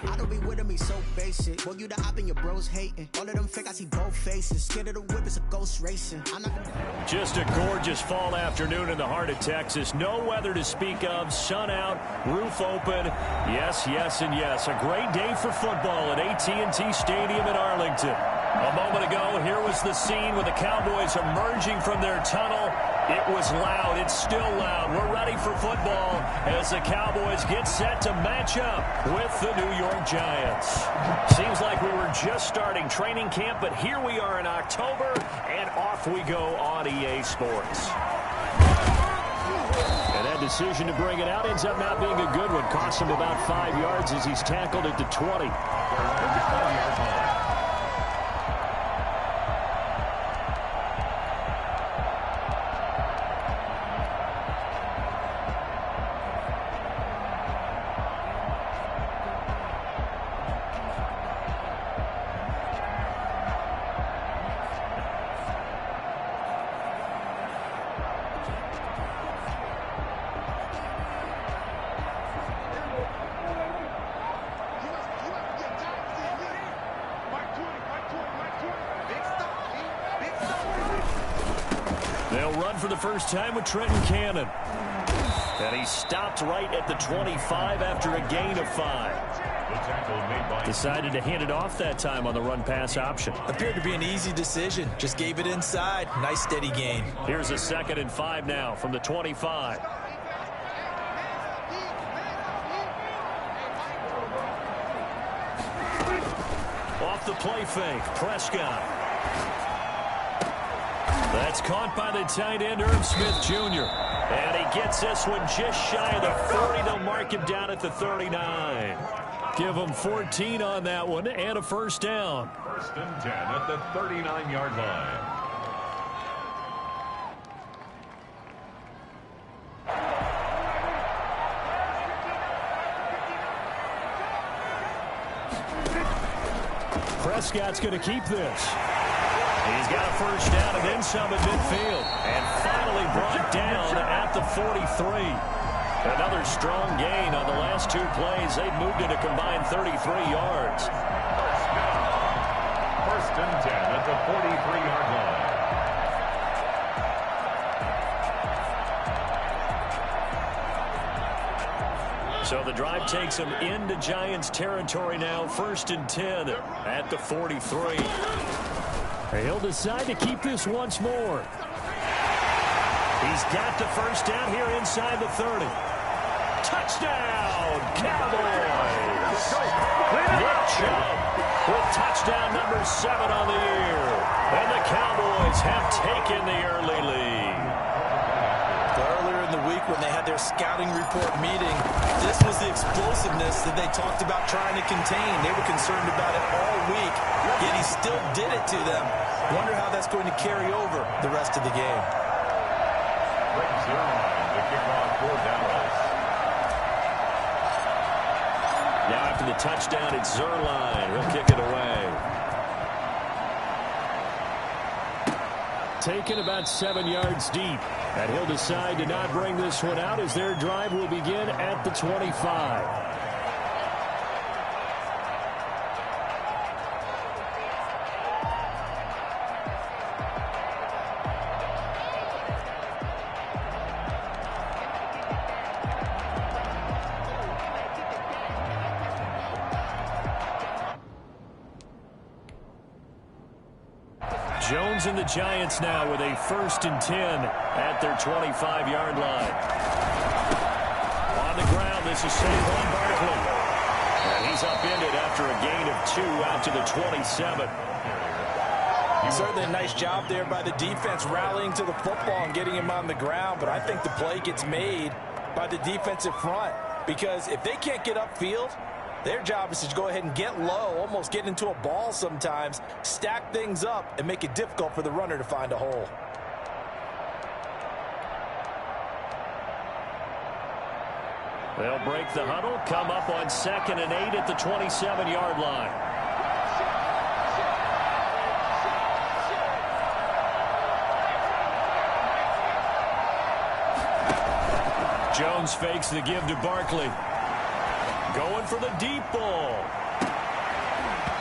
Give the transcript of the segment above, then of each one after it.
I don't be with him, he's so basic. Well, you the op and your bros hating. All of them fake, I see both faces. Scared of the whip, it's a ghost racing. I'm not gonna... Just a gorgeous fall afternoon in the heart of Texas. No weather to speak of. Sun out, roof open. Yes, yes, and yes. A great day for football at AT&T Stadium in Arlington. A moment ago, here was the scene with the Cowboys emerging from their tunnel. It was loud. It's still loud. We're ready for football as the Cowboys get set to match up with the New York Giants. Seems like we were just starting training camp, but here we are in October, and off we go on EA Sports. And that decision to bring it out ends up not being a good one. Costs him about 5 yards as he's tackled at the 20. They'll run for the first time with Trenton Cannon. And he stopped right at the 25 after a gain of 5. Decided to hand it off that time on the run-pass option. Appeared to be an easy decision. Just gave it inside. Nice steady gain. Here's a 2nd and 5 now from the 25. Off the play fake, Prescott. That's caught by the tight end, Irv Smith Jr. And he gets this one just shy of the 40. They'll mark him down at the 39. Give him 14 on that one and a first down. 1st and 10 at the 39-yard line. Prescott's going to keep this. He's got a first down and then some at midfield. And finally brought down at the 43. Another strong gain on the last 2 plays. They've moved it a combined 33 yards. First and 10 at the 43-yard line. So the drive takes them into Giants territory now. 1st and 10 at the 43. He'll decide to keep this once more. He's got the first down here inside the 30. Touchdown, Cowboys! Nick Chubb with touchdown number 7 on the year. And the Cowboys have taken the early lead. Earlier in the week when they had their scouting report meeting, this was the explosiveness that they talked about trying to contain. They were concerned about it all week, yet he still did it to them. Wonder how that's going to carry over the rest of the game. The kickoff for Dallas. Now after the touchdown, it's Zerline. He'll kick it away. Taken about 7 yards deep. And he'll decide to not bring this one out as their drive will begin at the 25. Jones and the Giants now with a 1st and 10 at their 25-yard line. On the ground, this is Saquon Barkley. And he's upended after a gain of 2 out to the 27. Certainly a nice job there by the defense rallying to the football and getting him on the ground, but I think the play gets made by the defensive front because if they can't get upfield, their job is to go ahead and get low, almost get into a ball sometimes, stack things up, and make it difficult for the runner to find a hole. They'll break the huddle, come up on 2nd and 8 at the 27-yard line. Jones fakes the give to Barkley. Going for the deep ball.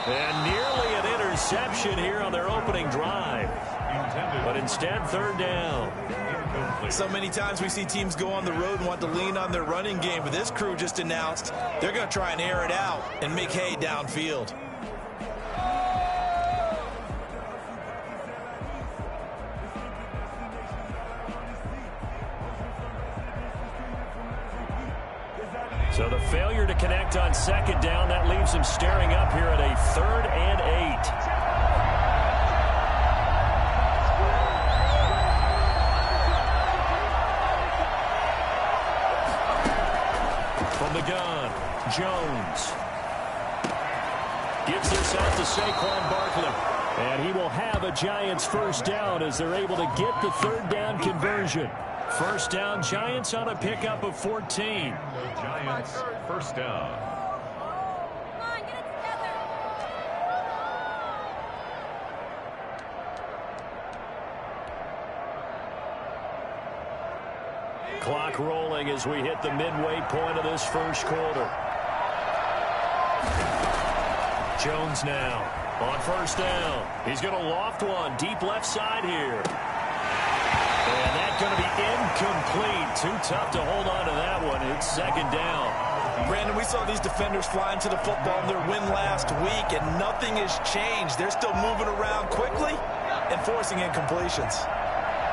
And nearly an interception here on their opening drive. But instead, third down. So many times we see teams go on the road and want to lean on their running game, but this crew just announced they're going to try and air it out and make hay downfield. So the failure to connect on second down, that leaves him staring up here at a 3rd and 8. From the gun, Jones. Gets this out to Saquon Barkley. And he will have a Giants first down as they're able to get the third down conversion. First down, Giants on a pickup of 14. The Giants first down. Come on, get it together. Clock rolling as we hit the midway point of this first quarter. Jones now on first down. He's going to loft one deep left side here. And that's going to be incomplete. Too tough to hold on to that one. It's second down. Brandon, we saw these defenders fly into the football in their win last week, and nothing has changed. They're still moving around quickly and forcing incompletions.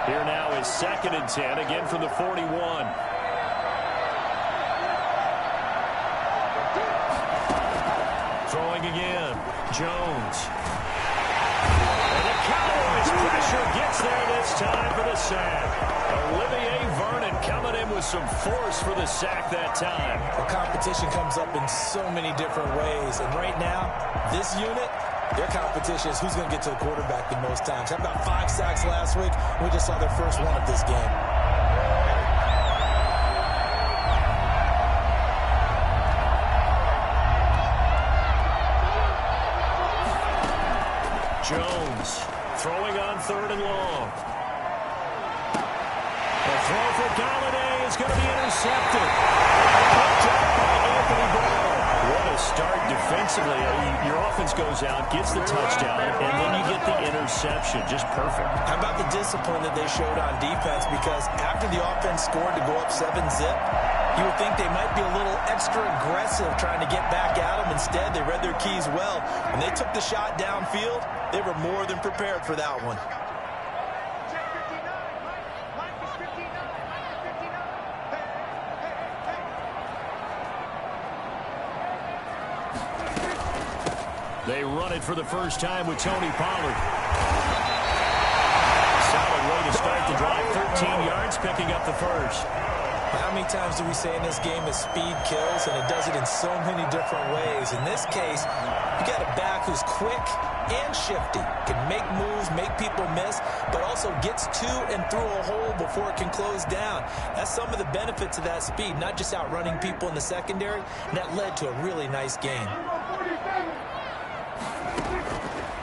Here now is 2nd and 10, again from the 41. Throwing again, Jones. And the Cowboys pressure gets there this time for the sack. Olivier Vernon coming in with some force for the sack that time. The competition comes up in so many different ways, and right now, this unit, their competition is who's going to get to the quarterback the most times. Had about 5 sacks last week. We just saw their first one of this game. Jones throwing on 3rd and long. The throw for Gladiator is going to be intercepted. Picked up by Anthony Brown. What a start defensively. Your offense goes out, gets the touchdown, and then you get the interception. Just perfect. How about the discipline that they showed on defense? Because after the offense scored to go up 7-zip, you would think they might be a little extra aggressive trying to get back at them. Instead, they read their keys well. When they took the shot downfield, they were more than prepared for that one. They run it for the first time with Tony Pollard. Solid way to start the drive. 13 yards, picking up the first. How many times do we say in this game that speed kills, and it does it in so many different ways? In this case, you got a back who's quick and shifty, can make moves, make people miss, but also gets to and through a hole before it can close down. That's some of the benefits of that speed, not just outrunning people in the secondary, and that led to a really nice game.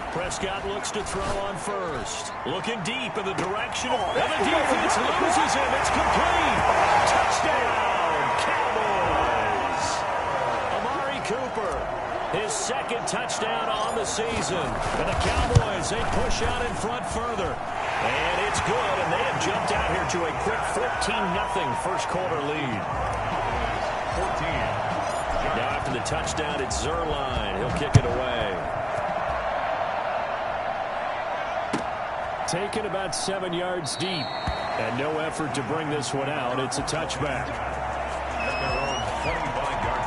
Prescott looks to throw on first. Looking deep in the direction of... And the defense loses him. It's complete. Touchdown, Cowboys. Amari Cooper, his 2nd touchdown on the season. And the Cowboys, they push out in front further. And it's good, and they have jumped out here to a quick 14-0 first quarter lead. 14. Now after the touchdown, it's Zerline. He'll kick it away. Taken about 7 yards deep. And no effort to bring this one out. It's a touchback. At their own 25-yard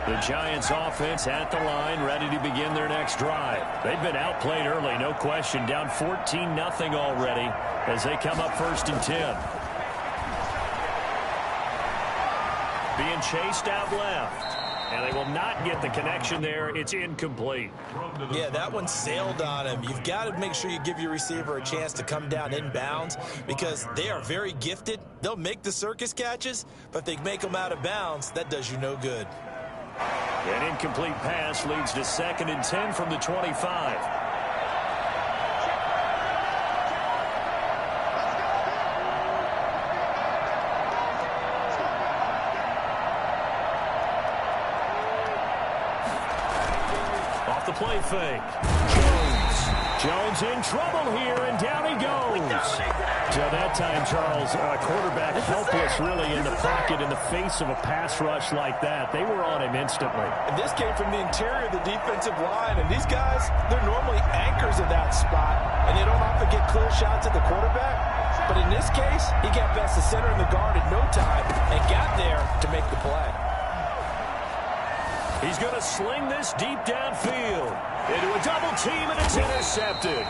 line. The Giants offense at the line, ready to begin their next drive. They've been outplayed early, no question. Down 14-0 already as they come up 1st and 10. Being chased out left. And they will not get the connection there. It's incomplete. Yeah, that one sailed on him. You've got to make sure you give your receiver a chance to come down inbounds because they are very gifted. They'll make the circus catches, but if they make them out of bounds, that does you no good. An incomplete pass leads to 2nd and 10 from the 25. play fake. Jones in trouble here, and down he goes. So that time, Charles, quarterback helpless really in the pocket in the face of a pass rush like that. They were on him instantly. And this came from the interior of the defensive line, and these guys, they're normally anchors of that spot, and they don't often get clear shots at the quarterback. But in this case, he got past the center and the guard in no time and got there to make the play. He's going to sling this deep downfield into a double team, and it's intercepted.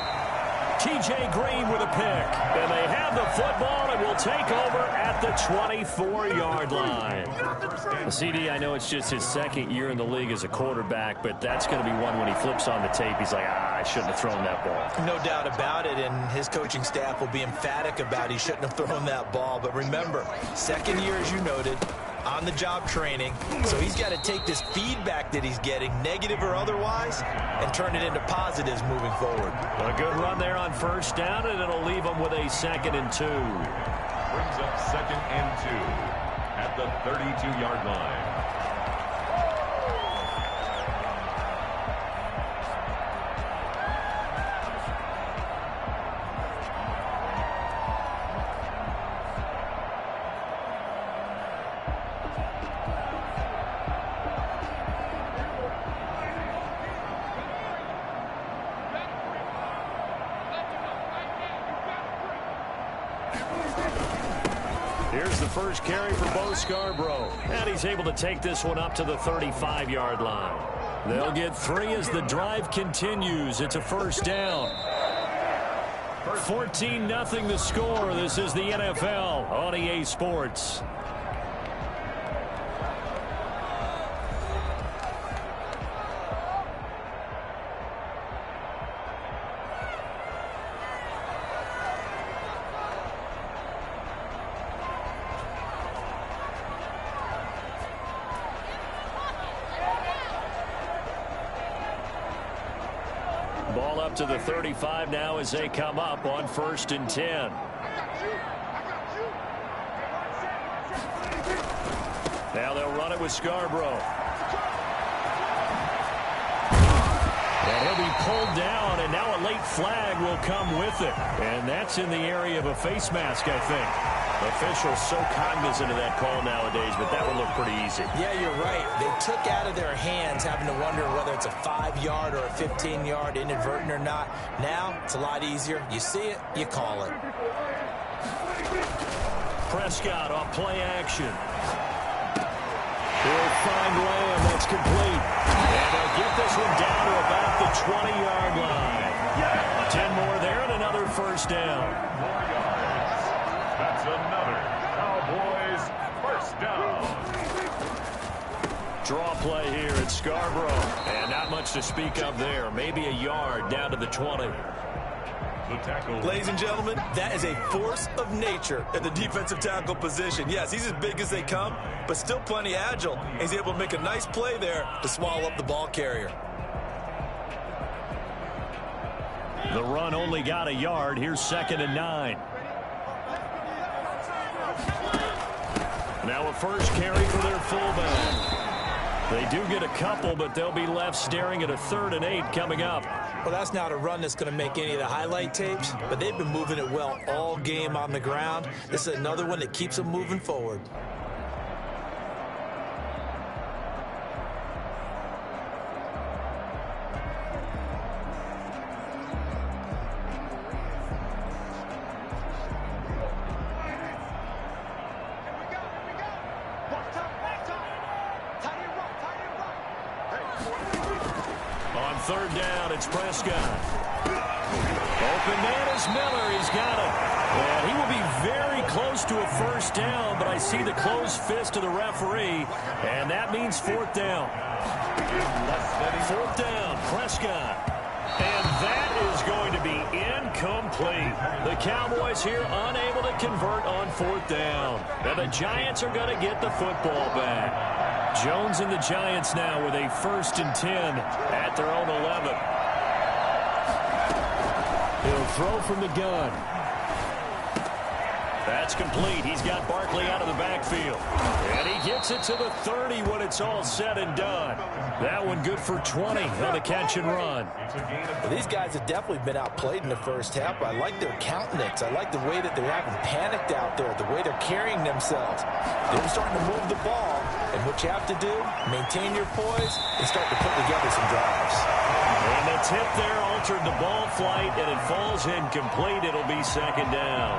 T.J. Green with a pick, and they have the football and will take over at the 24-yard line. CD, I know it's just his second year in the league as a quarterback, but that's going to be one when he flips on the tape. He's like, I shouldn't have thrown that ball. No doubt about it, and his coaching staff will be emphatic about he shouldn't have thrown that ball. But remember, second year, as you noted, on-the-job training, so he's got to take this feedback that he's getting, negative or otherwise, and turn it into positives moving forward. A good run there on first down, and it'll leave him with a 2nd and 2. Brings up 2nd and 2 at the 32-yard line. Here's the first carry for Bo Scarborough, and he's able to take this one up to the 35-yard line. They'll get 3 as the drive continues. It's a first down. 14-0 the score. This is the NFL on EA Sports. Ball up to the 35 now as they come up on 1st and 10. Now they'll run it with Scarborough. And he'll be pulled down, and now a late flag will come with it. And that's in the area of a face mask, I think. Officials so cognizant of that call nowadays, but that would look pretty easy. Yeah, you're right. They took out of their hands having to wonder whether it's a 5-yard or a 15-yard, inadvertent or not. Now, it's a lot easier. You see it, you call it. Prescott off play action. He'll find Lamb. That's complete. And they'll get this one down to about the 20-yard line. 10 more there and another first down. That's another Cowboys first down. Draw play here at Scarborough. And not much to speak of there. Maybe a yard down to the 20. The tackle. Ladies and gentlemen, that is a force of nature at the defensive tackle position. Yes, he's as big as they come, but still plenty agile. He's able to make a nice play there to swallow up the ball carrier. The run only got a yard. Here's 2nd and 9. Now a first carry for their fullback. They do get a couple, but they'll be left staring at a 3rd and 8 coming up. Well, that's not a run that's going to make any of the highlight tapes, but they've been moving it well all game on the ground. This is another one that keeps them moving forward. On 3rd down, it's Prescott. Open man is Miller. He's got it. And he will be very close to a first down, but I see the closed fist of the referee, and that means 4th down. 4th down, Prescott. And that is going to be incomplete. The Cowboys here unable to convert on 4th down. And the Giants are going to get the football back. Jones and the Giants now with a 1st and 10 at their own 11. He'll throw from the gun. That's complete. He's got Barkley out of the backfield. And he gets it to the 30 when it's all said and done. That one good for 20 on the catch and run. Well, these guys have definitely been outplayed in the first half, but I like their countenance. I like the way that they're having panicked out there, the way they're carrying themselves. They're starting to move the ball, and what you have to do, maintain your poise and start to put together some drives. And the tip there altered the ball flight, and it falls incomplete. It'll be second down.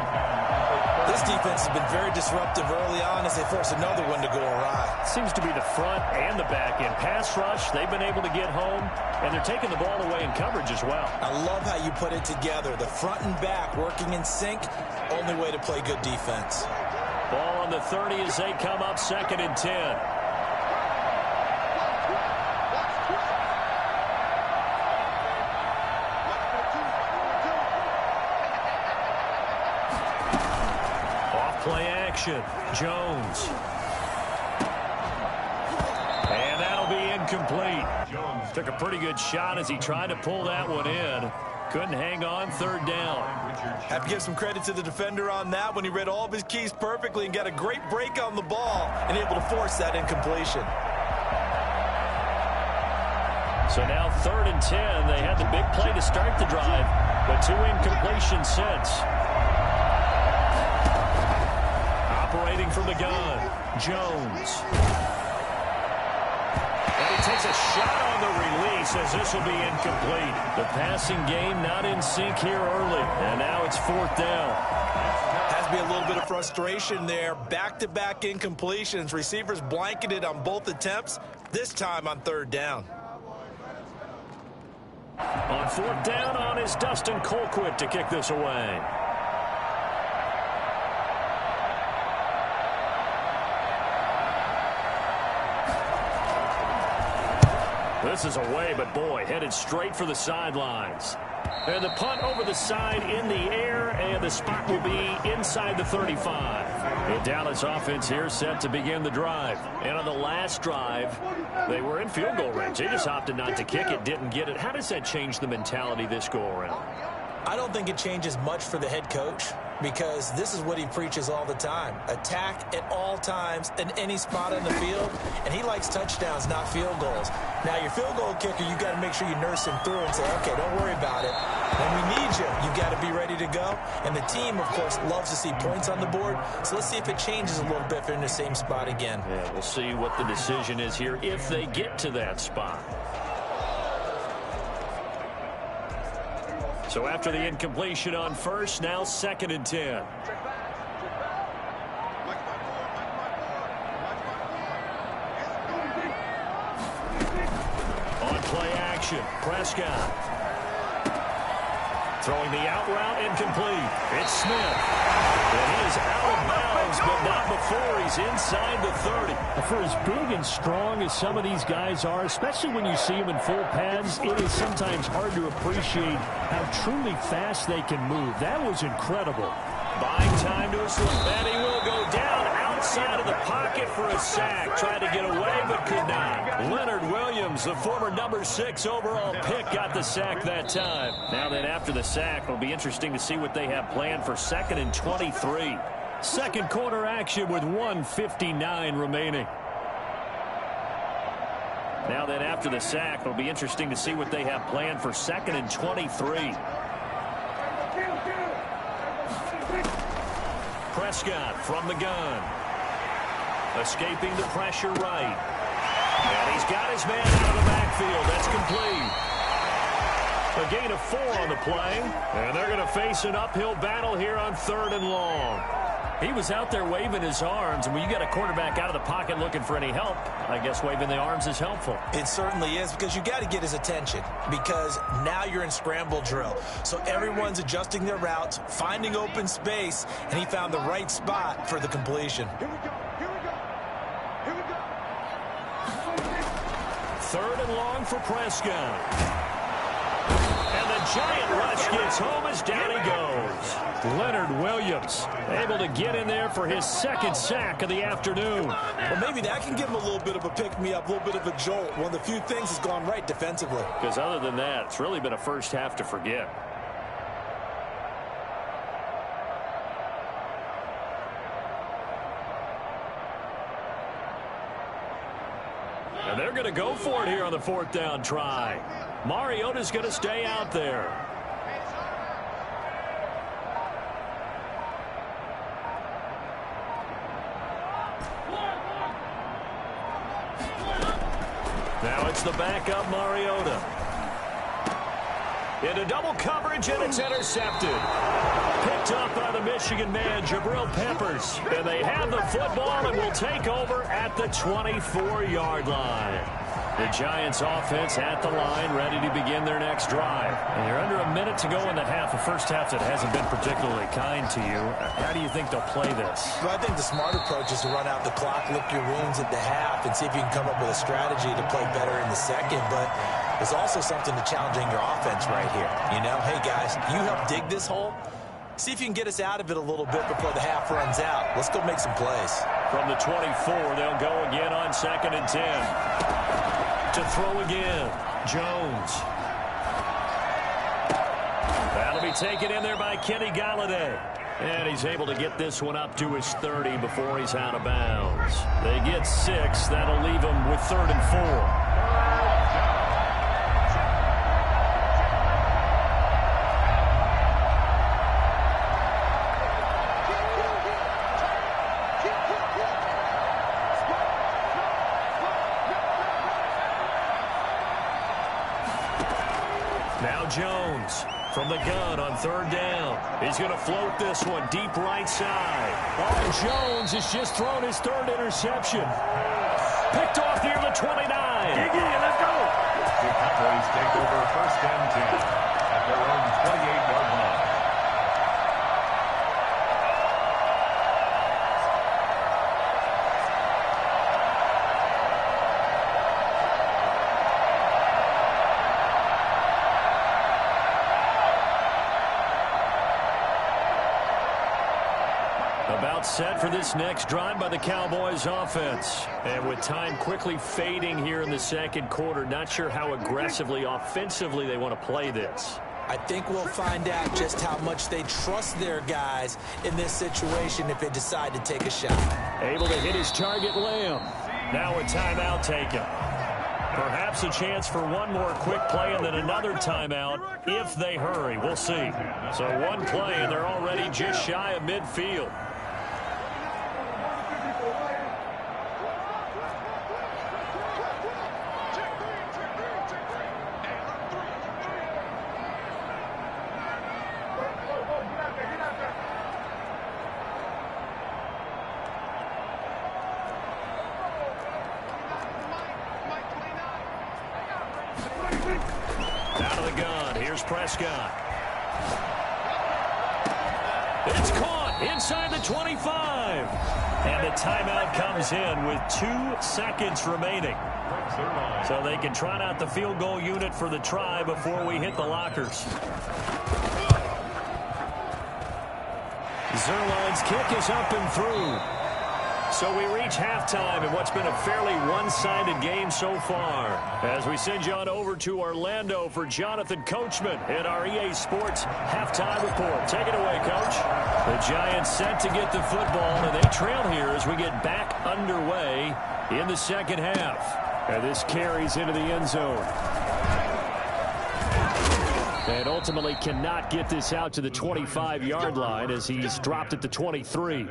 This defense has been very disruptive early on as they force another one to go awry. Seems to be the front and the back end. Pass rush, they've been able to get home, and they're taking the ball away in coverage as well. I love how you put it together. The front and back working in sync, only way to play good defense. Ball on the 30 as they come up second and 10. Play action. Jones. And that'll be incomplete. Took a pretty good shot as he tried to pull that one in. Couldn't hang on, third down. Have to give some credit to the defender on that when he read all of his keys perfectly and got a great break on the ball and able to force that incompletion. So now third and 10. They had the big play to start the drive, but 2 incompletions since. Operating from the gun, Jones. And he takes a shot on the release as this will be incomplete. The passing game not in sync here early, and now it's fourth down. Has to be a little bit of frustration there. Back-to-back incompletions. Receivers blanketed on both attempts, this time on third down. On fourth down on is Dustin Colquitt to kick this away. This is away, but boy, headed straight for the sidelines. And the punt over the side in the air, and the spot will be inside the 35. The Dallas offense here set to begin the drive. And on the last drive, they were in field goal range. They just opted not to kick it, didn't get it. How does that change the mentality this go-around? I don't think it changes much for the head coach because this is what he preaches all the time. Attack at all times in any spot on the field, and he likes touchdowns, not field goals. Now, your field goal kicker, you got to make sure you nurse him through and say, okay, don't worry about it. When we need you, you got to be ready to go. And the team, of course, loves to see points on the board. So let's see if it changes a little bit if they're in the same spot again. Yeah, we'll see what the decision is here if they get to that spot. So after the incompletion on first, now second and 10. On play action, Prescott. Throwing the out route incomplete. It's Smith. And he is out of bounds, but not before he's inside the 30. For as big and strong as some of these guys are, especially when you see them in full pads, it is sometimes hard to appreciate how truly fast they can move. That was incredible. Buying time to his left, and he will go down outside of the pocket for a sack. Tried to get away, but could not. Leonard Williams, the former number 6 overall pick, got the sack that time. Now then, after the sack, it'll be interesting to see what they have planned for second and 23. Second quarter action with 1:59 remaining. Now then, after the sack, it'll be interesting to see what they have planned for second and 23. Prescott from the gun. Escaping the pressure right. And he's got his man out of the backfield. That's complete. A gain of 4 on the play. And they're going to face an uphill battle here on third and long. He was out there waving his arms, and when you got a quarterback out of the pocket looking for any help, I guess waving the arms is helpful. It certainly is, because you got to get his attention, because now you're in scramble drill. So everyone's adjusting their routes, finding open space, and he found the right spot for the completion. Here we go. Here we go. Here we go. Third and long for Prescott. And the giant rush gets home as down he goes. Leonard Williams able to get in there for his second sack of the afternoon. Well, maybe that can give him a little bit of a pick-me-up, a little bit of a jolt. One of the few things has gone right defensively. Because other than that, it's really been a first half to forget. And they're going to go for it here on the 4th down try. Mariota's going to stay out there. Now it's the backup Mariota. Into double coverage, and it's intercepted. Picked up by the Michigan man, Jabril Peppers. And they have the football and will take over at the 24-yard line. The Giants offense at the line, ready to begin their next drive. And you're under a minute to go in the half, a first half that hasn't been particularly kind to you. How do you think they'll play this? Well, I think the smart approach is to run out the clock, lick your wounds at the half, and see if you can come up with a strategy to play better in the second. But there's also something to challenging your offense right here. You know, hey, guys, you help dig this hole. See if you can get us out of it a little bit before the half runs out. Let's go make some plays. From the 24, they'll go again on 2nd and 10. To throw again, Jones. That'll be taken in there by Kenny Golladay. And he's able to get this one up to his 30 before he's out of bounds. They get 6. That'll leave them with 3rd and 4. Jones from the gun on 3rd down. He's going to float this one deep right side. Oh, Jones has just thrown his 3rd interception. Picked off near the 29. Let's go. The Cowboys take over 1st and 10 at their own 28-yard line. About set for this next drive by the Cowboys offense. And with time quickly fading here in the 2nd quarter, not sure how aggressively, offensively they want to play this. I think we'll find out just how much they trust their guys in this situation if they decide to take a shot. Able to hit his target, Lamb. Now a timeout taken. Perhaps a chance for one more quick play and then another timeout if they hurry. We'll see. So one play and they're already just shy of midfield. Out of the gun. Here's Prescott. It's caught inside the 25. And the timeout comes in with 2 seconds remaining. So they can trot out the field goal unit for the try before we hit the lockers. Zerline's kick is up and through. So we reach halftime in what's been a fairly one-sided game so far. As we send you on over to Orlando for Jonathan Coachman in our EA Sports Halftime Report. Take it away, Coach. The Giants set to get the football, and they trail here as we get back underway in the 2nd half. And this carries into the end zone. And ultimately cannot get this out to the 25-yard line as he's dropped at the 23.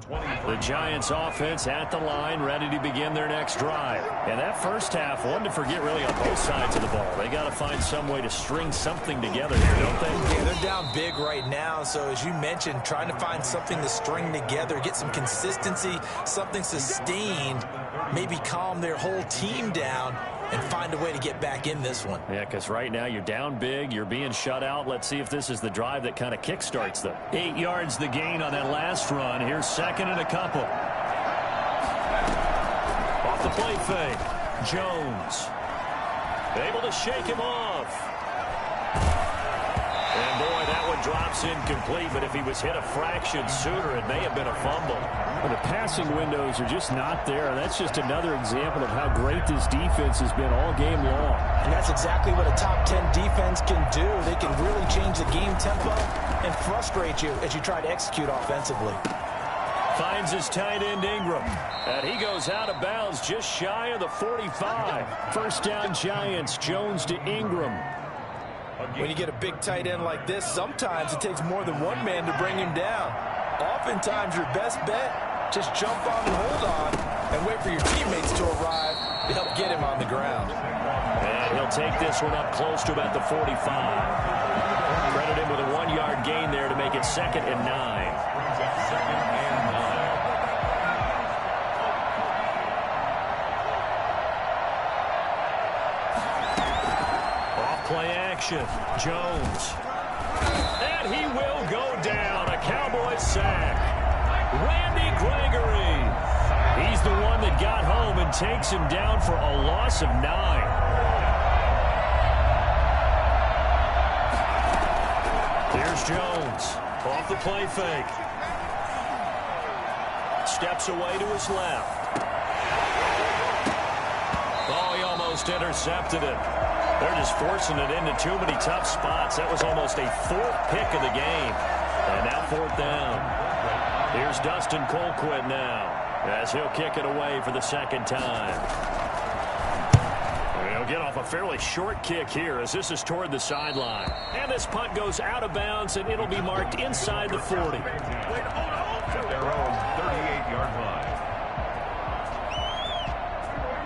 The Giants offense at the line, ready to begin their next drive. And that first half, one to forget really on both sides of the ball. They got to find some way to string something together here, don't they? Yeah, they're down big right now. So as you mentioned, trying to find something to string together, get some consistency, something sustained, maybe calm their whole team down and find a way to get back in this one. Yeah, because right now you're down big, you're being shut out. Let's see if this is the drive that kind of kickstarts them. 8 yards the gain on that last run. Here's 2nd and a couple. Off the play fake. Jones. Able to shake him off. And boy, that one drops incomplete, but if he was hit a fraction sooner, it may have been a fumble. Well, the passing windows are just not there. That's just another example of how great this defense has been all game long. And that's exactly what a top 10 defense can do. They can really change the game tempo and frustrate you as you try to execute offensively. Finds his tight end Ingram. And he goes out of bounds just shy of the 45. First down Giants. Jones to Ingram. When you get a big tight end like this, sometimes it takes more than one man to bring him down. Oftentimes your best bet, just jump on and hold on and wait for your teammates to arrive to help get him on the ground. And he'll take this one up close to about the 45. Credit him with a 1-yard gain there to make it 2nd and 9. Play action. Jones. And he will go down. A Cowboys sack. Randy Gregory. He's the one that got home and takes him down for a loss of 9. Here's Jones. Off the play fake. Steps away to his left. Oh, he almost intercepted it. They're just forcing it into too many tough spots. That was almost a 4th pick of the game. And now 4th down. Here's Dustin Colquitt now as he'll kick it away for the 2nd time. He'll get off a fairly short kick here as this is toward the sideline. And this punt goes out of bounds, and it'll be marked inside the 40. At their own 38-yard line.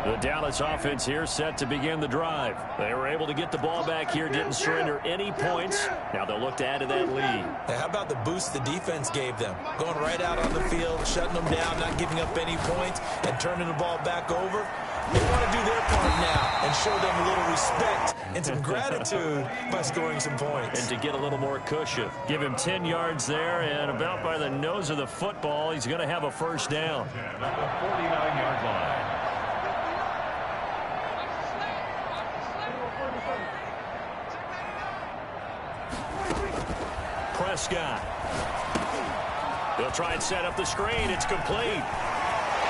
The Dallas offense here set to begin the drive. They were able to get the ball back here, didn't surrender any points. Now they'll look to add to that lead. Hey, how about the boost the defense gave them? Going right out on the field, shutting them down, not giving up any points, and turning the ball back over. They want to do their part now and show them a little respect and some gratitude by scoring some points. And to get a little more cushion. Give him 10 yards there, and about by the nose of the football, he's going to have a first down. At the 49-yard line. Prescott. He'll try and set up the screen. It's complete.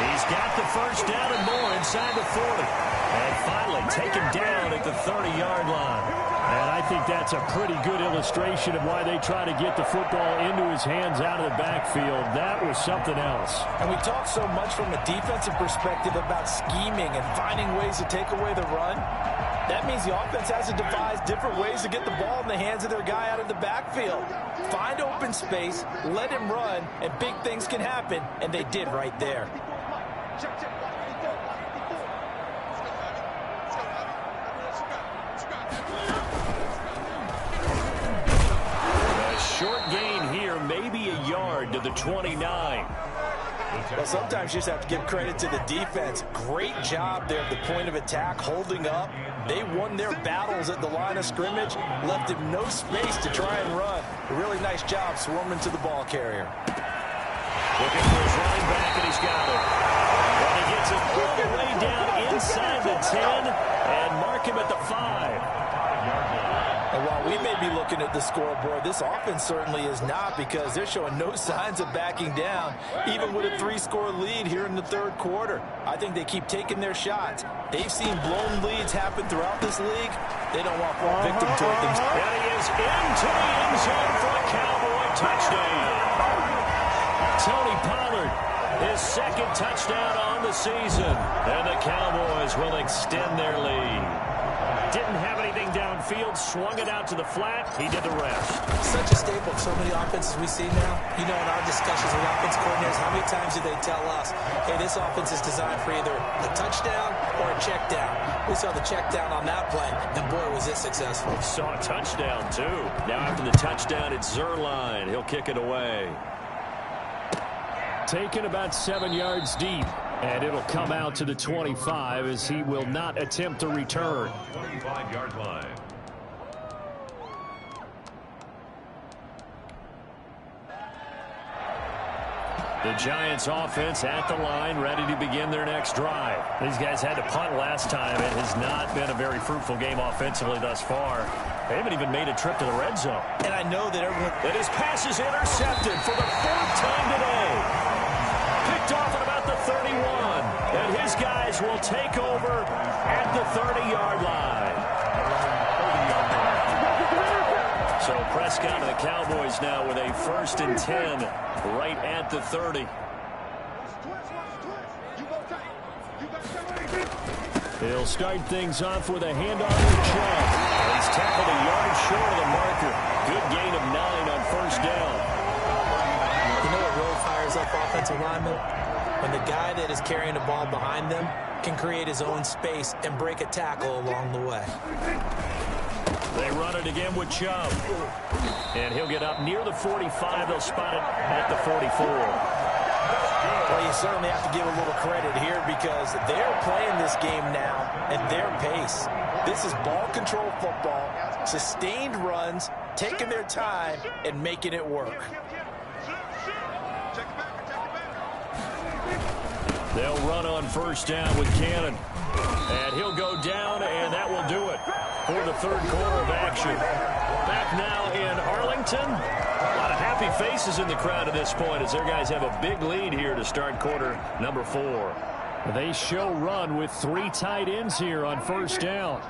He's got the first down and more inside the 40. And finally taken down at the 30-yard line. And I think that's a pretty good illustration of why they try to get the football into his hands out of the backfield. That was something else. And we talk so much from a defensive perspective about scheming and finding ways to take away the run. That means the offense has to devise different ways to get the ball in the hands of their guy out of the backfield. Find open space, let him run, and big things can happen. And they did right there. A short gain here, maybe a yard to the 29. Well, sometimes you just have to give credit to the defense. Great job there at the point of attack, holding up. They won their battles at the line of scrimmage, left him no space to try and run. A really nice job swarming to the ball carrier. Looking for his running back, and he's got it. And he gets it all the way down inside the 10 and mark him at the 5. And while we may be looking at the scoreboard, this offense certainly is not, because they're showing no signs of backing down, even with a 3-score lead here in the 3rd quarter. I think they keep taking their shots. They've seen blown leads happen throughout this league. They don't want one victim toward them. And he is into the end zone for a Cowboy touchdown. Tony Pollard, his 2nd touchdown on the season. And the Cowboys will extend their lead. Didn't have anything downfield, swung it out to the flat. He did the rest. Such a staple of so many offenses we see now. You know, in our discussions with offense coordinators, how many times do they tell us, hey, this offense is designed for either a touchdown or a check down. We saw the check down on that play, and boy, was it successful. Saw a touchdown, too. Now after the touchdown, it's Zerline. He'll kick it away. Taken about 7 yards deep. And it'll come out to the 25 as he will not attempt to return. 25-yard line. The Giants offense at the line, ready to begin their next drive. These guys had to punt last time. It has not been a very fruitful game offensively thus far. They haven't even made a trip to the red zone. And I know that everyone... And his pass is intercepted for the 4th time today. Picked off at about the 31. And his guys will take over at the 30-yard line. So Prescott and the Cowboys now with a 1st and 10 right at the 30. He'll start things off with a handoff to Chubb. He's tackled a yard short of the marker. Good gain of 9 on first down. You know what really fires up offensive linemen? When the guy that is carrying the ball behind them can create his own space and break a tackle along the way. They run it again with Chubb. And he'll get up near the 45. They'll spot it at the 44. Well, you certainly have to give a little credit here because they're playing this game now at their pace. This is ball control football, sustained runs, taking their time, and making it work. They'll run on first down with Cannon. And he'll go down, and that will do it for the third quarter of action. Back now in Arlington. A lot of happy faces in the crowd at this point as their guys have a big lead here to start quarter number 4. They show run with 3 tight ends here on first down.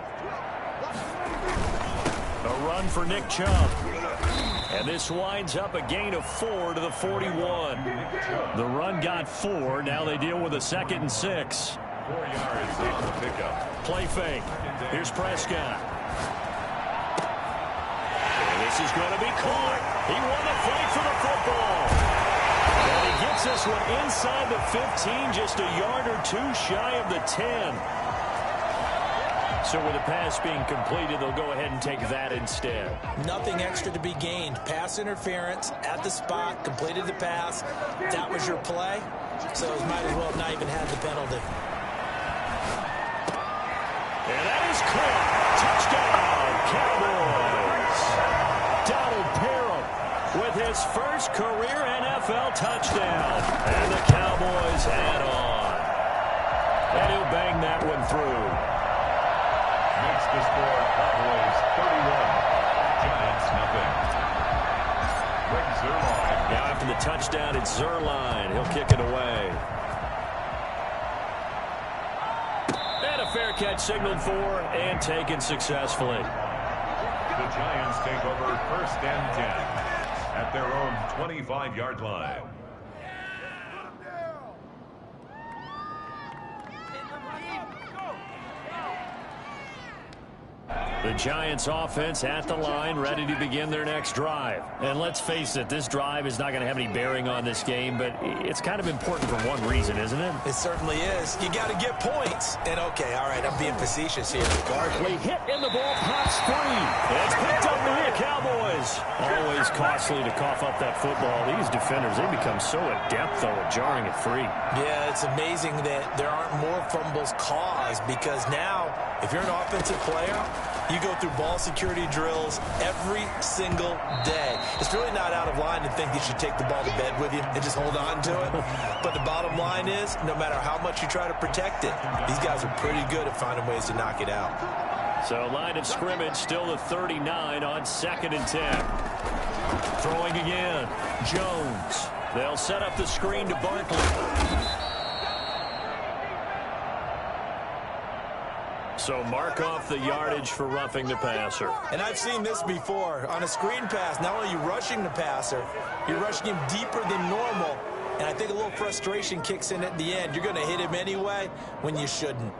A run for Nick Chubb. And this winds up a gain of 4 to the 41. The run got 4. Now they deal with a 2nd and 6. 4 yards on the pickup. Play fake. Here's Prescott. And this is going to be caught. He won the fight for the football. And he gets this one inside the 15, just a yard or 2 shy of the 10. So with the pass being completed, they'll go ahead and take that instead. Nothing extra to be gained. Pass interference at the spot, completed the pass. That was your play, so it might as well have not even had the penalty. And that is caught. Touchdown, Cowboys. Donald Parham with his first career NFL touchdown. And the Cowboys add on. And he'll bang that one through. Makes the score Cowboys 31. Giants nothing. Greg Zuerlein. Now after the touchdown, it's Zuerlein. He'll kick it away. And a fair catch signaled for and taken successfully. The Giants take over first and 10 at their own 25-yard line. The Giants offense at the line, ready to begin their next drive. And let's face it, this drive is not going to have any bearing on this game, but it's kind of important for one reason, isn't it? It certainly is. You got to get points. And okay, all right, I'm being facetious here. Barkley hit in the ball, pops free. It's picked up by the Cowboys. Always costly to cough up that football. These defenders, they become so adept, though, at jarring it free. Yeah, it's amazing that there aren't more fumbles caused because now, if you're an offensive player, you go through ball security drills every single day. It's really not out of line to think you should take the ball to bed with you and just hold on to it. But the bottom line is, no matter how much you try to protect it, these guys are pretty good at finding ways to knock it out. So line of scrimmage still the 39 on 2nd and 10. Throwing again. Jones. They'll set up the screen to Barkley. So mark off the yardage for roughing the passer. And I've seen this before. On a screen pass, not only are you rushing the passer, you're rushing him deeper than normal. And I think a little frustration kicks in at the end. You're going to hit him anyway when you shouldn't.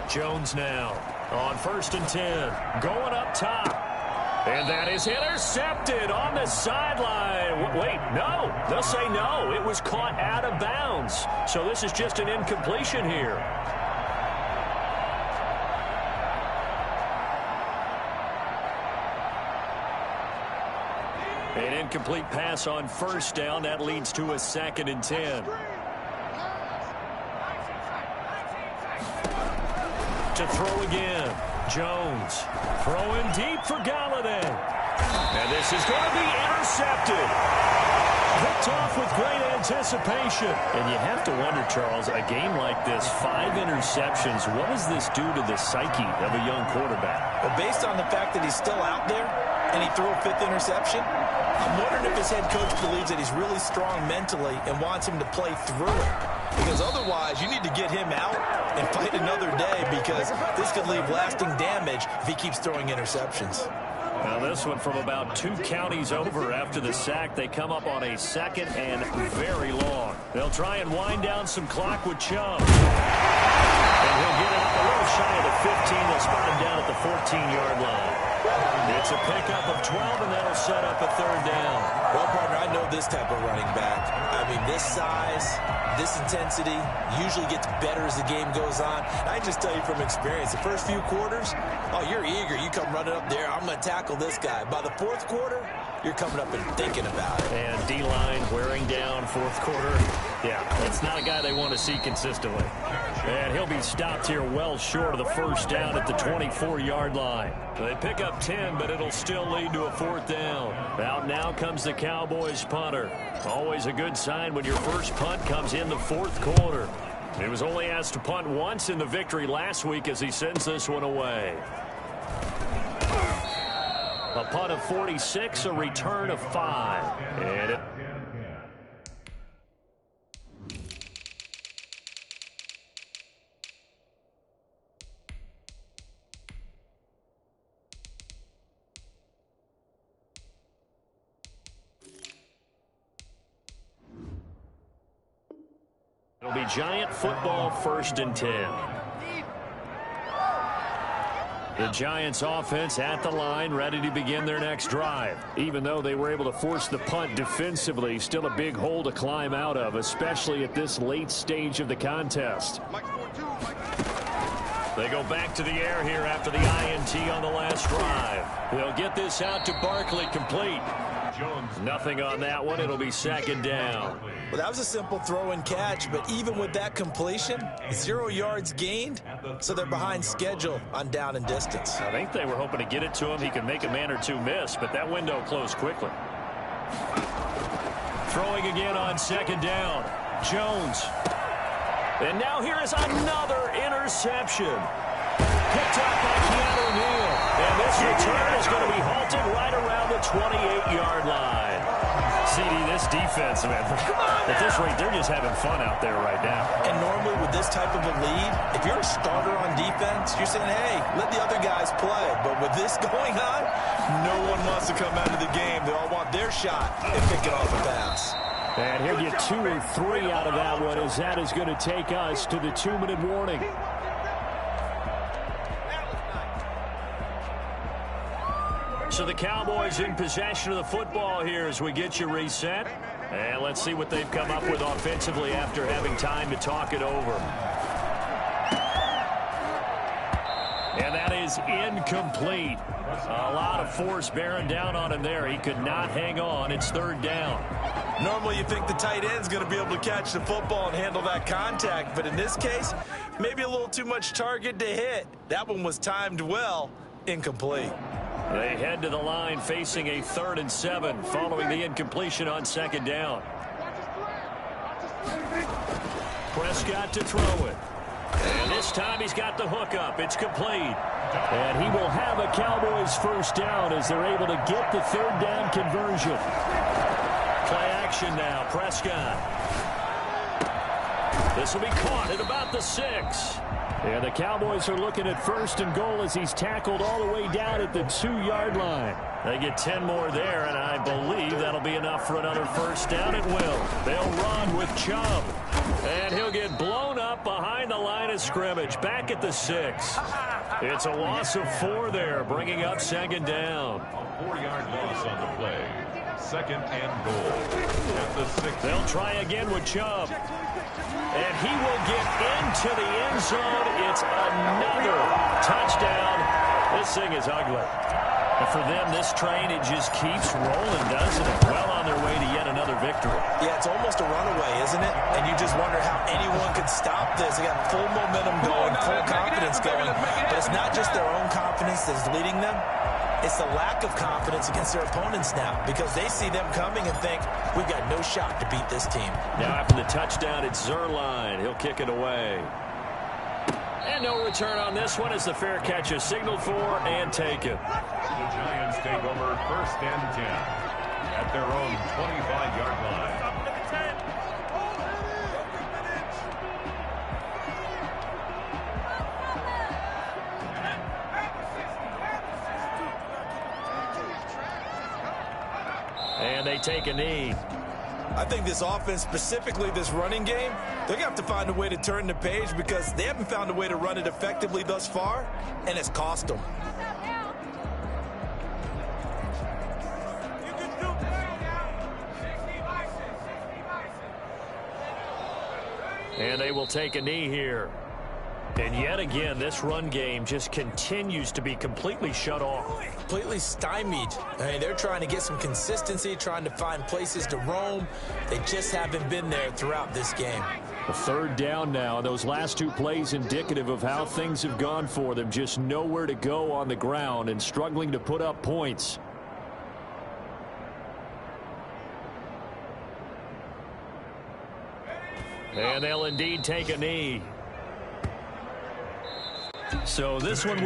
Jones now on 1st and 10. Going up top. And that is intercepted on the sideline. Wait, no. They'll say no. It was caught out of bounds. So this is just an incompletion here. An incomplete pass on first down. That leads to a 2nd and 10. To throw again. Jones throwing deep for Galladay. And this is going to be intercepted. Picked off with great anticipation. And you have to wonder, Charles, a game like this, 5 interceptions, what does this do to the psyche of a young quarterback? Well, based on the fact that he's still out there and he threw a 5th interception, I'm wondering if his head coach believes that he's really strong mentally and wants him to play through it. Because otherwise, you need to get him out and fight another day because this could leave lasting damage if he keeps throwing interceptions. Now this one from about 2 counties over after the sack. They come up on a 2nd and very long. They'll try and wind down some clock with Chubb. And he'll get it up a little shy of the 15. They'll spot him down at the 14-yard line. It's a pickup of 12, and that'll set up a 3rd down. Well, partner, I know this type of running back. I mean, this size, this intensity usually gets better as the game goes on. And I just tell you from experience, the first few quarters, oh, you're eager. You come running up there, I'm going to tackle this guy. By the 4th quarter, you're coming up and thinking about it. And D-line wearing down 4th quarter. Yeah, it's not a guy they want to see consistently. And he'll be stopped here well short of the 1st down at the 24-yard line. They pick up 10, but it'll still lead to a 4th down. Out now comes the Cowboys punter. Always a good sign when your first punt comes in the 4th quarter. He was only asked to punt once in the victory last week as he sends this one away. A punt of 46, a return of 5. And it'll be Giant football, 1st and 10. The Giants offense at the line, ready to begin their next drive. Even though they were able to force the punt defensively, still a big hole to climb out of, especially at this late stage of the contest. They go back to the air here after the INT on the last drive. They'll get this out to Barkley, complete. Nothing on that one. It'll be 2nd down. Well, that was a simple throw and catch, but even with that completion, 0 yards gained, so they're behind schedule on down and distance. I think they were hoping to get it to him. He could make a man or 2 miss, but that window closed quickly. Throwing again on 2nd down. Jones. And now here is another interception. Picked up by Keanu Neal. And this return is going to be halted right around the 28-yard line. CD, this defense, man, at this rate, they're just having fun out there right now. And normally with this type of a lead, if you're a starter on defense, you're saying, hey, let the other guys play. But with this going on, no one wants to come out of the game. They all want their shot and pick it off a pass. And he'll get 2 or 3 out of that one, as that is going to take us to the 2-minute warning. So the Cowboys in possession of the football here as we get you reset. And let's see what they've come up with offensively after having time to talk it over. And that is incomplete. A lot of force bearing down on him there. He could not hang on. It's 3rd down. Normally you think the tight end's going to be able to catch the football and handle that contact, but in this case, maybe a little too much target to hit. That one was timed well, incomplete. They head to the line facing a 3rd and 7 following the incompletion on 2nd down. Prescott to throw it. And this time he's got the hook up. It's complete. And he will have a Cowboys 1st down as they're able to get the 3rd down conversion. Play action now. Prescott. This will be caught at about the 6. And the Cowboys are looking at 1st and goal as he's tackled all the way down at the 2-yard line. They get 10 more there, and I believe that'll be enough for another 1st down. It will. They'll run with Chubb. And he'll get blown up behind the line of scrimmage, back at the 6. It's a loss of 4 there, bringing up 2nd down. A 4-yard loss on the play. 2nd and goal at the 6. They'll try again with Chubb. And he will get into the end zone. It's another touchdown. This thing is ugly. And for them, this train, it just keeps rolling, doesn't it? Well on their way to yet another victory. Yeah, it's almost a runaway, isn't it? And you just wonder how anyone could stop this. They got full momentum going, full confidence going. But it's not just their own confidence that's leading them. It's the lack of confidence against their opponents now because they see them coming and think, we've got no shot to beat this team. Now after the touchdown, it's Zerline. He'll kick it away. And no return on this one as the fair catch is signaled for and taken. The Giants take over 1st and 10 at their own 25-yard line. take a knee. I think this offense, specifically this running game, they're going to have to find a way to turn the page because they haven't found a way to run it effectively thus far, and it's cost them. And they will take a knee here. And yet again, this run game just continues to be completely shut off. Completely stymied. I mean, they're trying to get some consistency, trying to find places to roam. They just haven't been there throughout this game. A third down now. Those last two plays indicative of how things have gone for them. Just nowhere to go on the ground and struggling to put up points. And they'll indeed take a knee. So this one